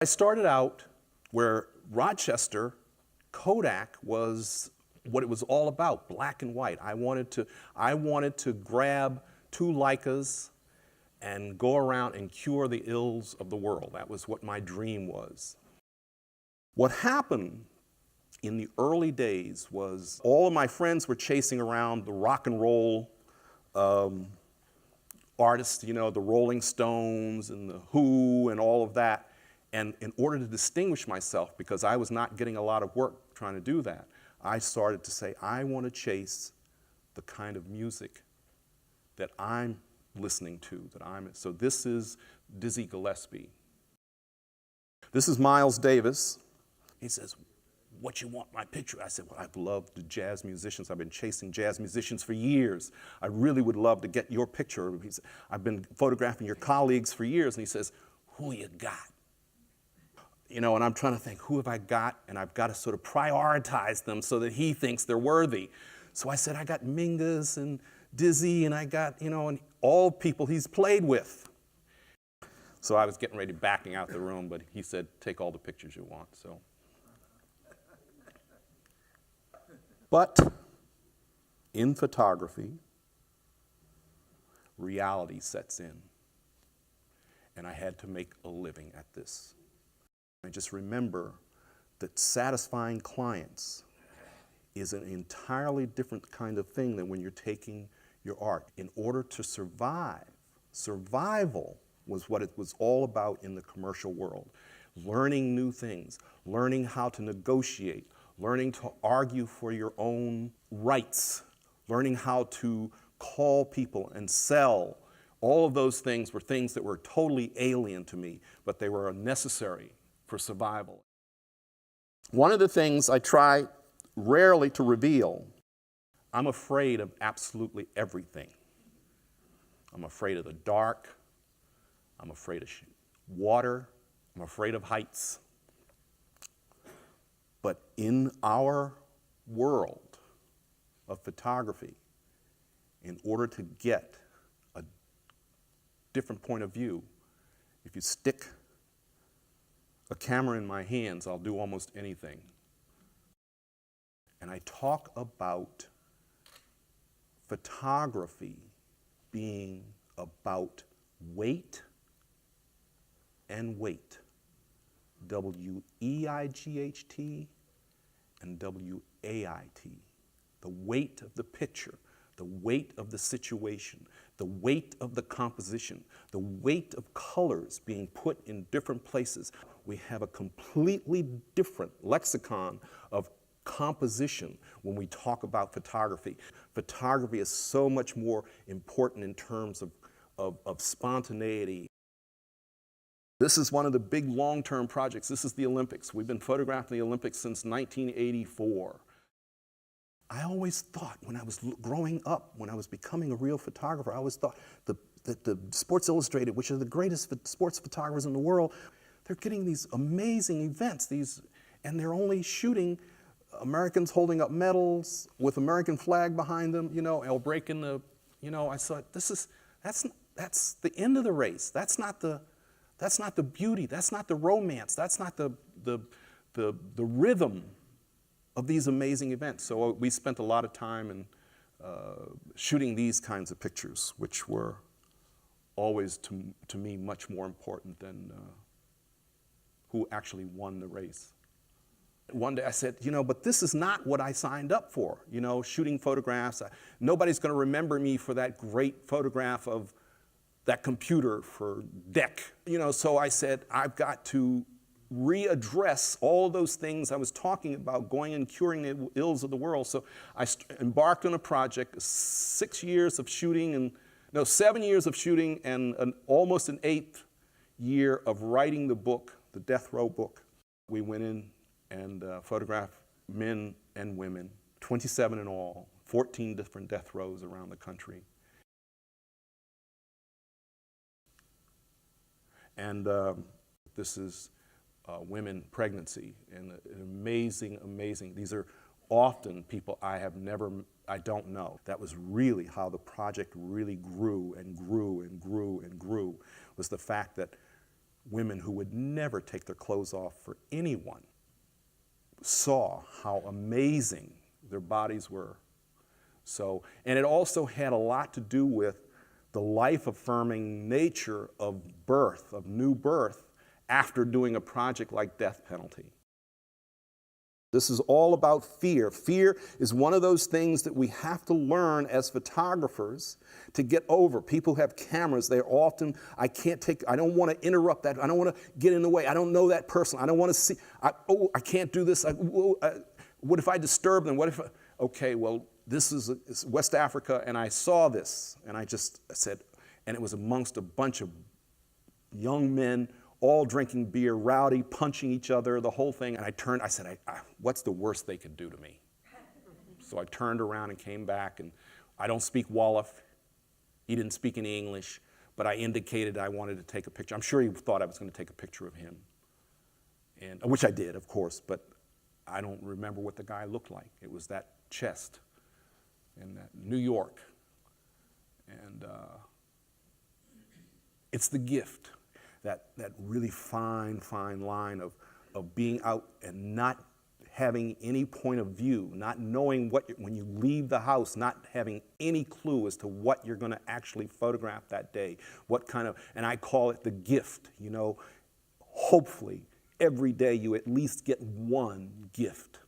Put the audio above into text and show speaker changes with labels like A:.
A: I started out where Rochester, Kodak was what it was all about, black and white. I wanted to grab two Leicas and go around and cure the ills of the world. That was what my dream was. What happened in the early days was all of my friends were chasing around the rock and roll artists, you know, the Rolling Stones and the Who and all of that. And in order to distinguish myself, because I was not getting a lot of work trying to do that, I started to say, I want to chase the kind of music that I'm listening to, so this is Dizzy Gillespie. This is Miles Davis. He says, what you want my picture? I said, well, I've loved the jazz musicians. I've been chasing jazz musicians for years. I really would love to get your picture. He said, I've been photographing your colleagues for years. And he says, who you got? You know, and I'm trying to think, who have I got? And I've got to sort of prioritize them so that he thinks they're worthy. So I said, I got Mingus and Dizzy, and I got, you know, and all people he's played with. So I was getting ready, backing out the room, but he said, take all the pictures you want, so. But in photography, reality sets in. And I had to make a living at this. I just remember that satisfying clients is an entirely different kind of thing than when you're taking your art. In order to survive, survival was what it was all about in the commercial world. Learning new things, learning how to negotiate, learning to argue for your own rights, learning how to call people and sell. All of those things were things that were totally alien to me, but they were necessary for survival. One of the things I try rarely to reveal, I'm afraid of absolutely everything. I'm afraid of the dark. I'm afraid of water. I'm afraid of heights. But in our world of photography, in order to get a different point of view, if you stick a camera in my hands, I'll do almost anything. And I talk about photography being about weight and weight. W-E-I-G-H-T and W-A-I-T. The weight of the picture, the weight of the situation, the weight of the composition, the weight of colors being put in different places. We have a completely different lexicon of composition when we talk about photography. Photography is so much more important in terms of spontaneity. This is one of the big long-term projects. This is the Olympics. We've been photographing the Olympics since 1984. I always thought when I was growing up, when I was becoming a real photographer, I always thought that the Sports Illustrated, which are the greatest sports photographers in the world, they're getting these amazing events, and they're only shooting Americans holding up medals with American flag behind them, you know, or breaking the, you know, I thought that's the end of the race. That's not the beauty. That's not the romance. That's not the rhythm of these amazing events. So we spent a lot of time in shooting these kinds of pictures, which were always to me much more important than who actually won the race. One day I said, you know, but this is not what I signed up for, you know, shooting photographs. Nobody's going to remember me for that great photograph of that computer for DEC. You know, so I said, I've got to readdress all those things I was talking about, going and curing the ills of the world. So I embarked on a project, 7 years of shooting and almost an 8th year of writing the book, the Death Row book. We went in and photographed men and women, 27 in all, 14 different death rows around the country. And this is women pregnancy, and an amazing, amazing, these are often people I don't know. That was really how the project really grew and grew and grew and grew, was the fact that women who would never take their clothes off for anyone, saw how amazing their bodies were. So, and it also had a lot to do with the life-affirming nature of birth, of new birth, after doing a project like Death Penalty. This is all about fear. Fear is one of those things that we have to learn as photographers to get over. People who have cameras, they're often, I don't want to interrupt that. I don't want to get in the way. I don't know that person. I don't want to see, I can't do this. What if I disturb them? Okay, well, this is West Africa, and I saw this, and I said, and it was amongst a bunch of young men, all drinking beer, rowdy, punching each other, the whole thing. And I said, what's the worst they could do to me? So I turned around and came back, and I don't speak Wolof. He didn't speak any English, but I indicated I wanted to take a picture. I'm sure he thought I was going to take a picture of him, which I did, of course, but I don't remember what the guy looked like. It was that chest in that New York. And it's the gift. That really fine line of being out and not having any point of view, not knowing when you leave the house, not having any clue as to what you're going to actually photograph that day, and I call it the gift, Hopefully, every day you at least get one gift.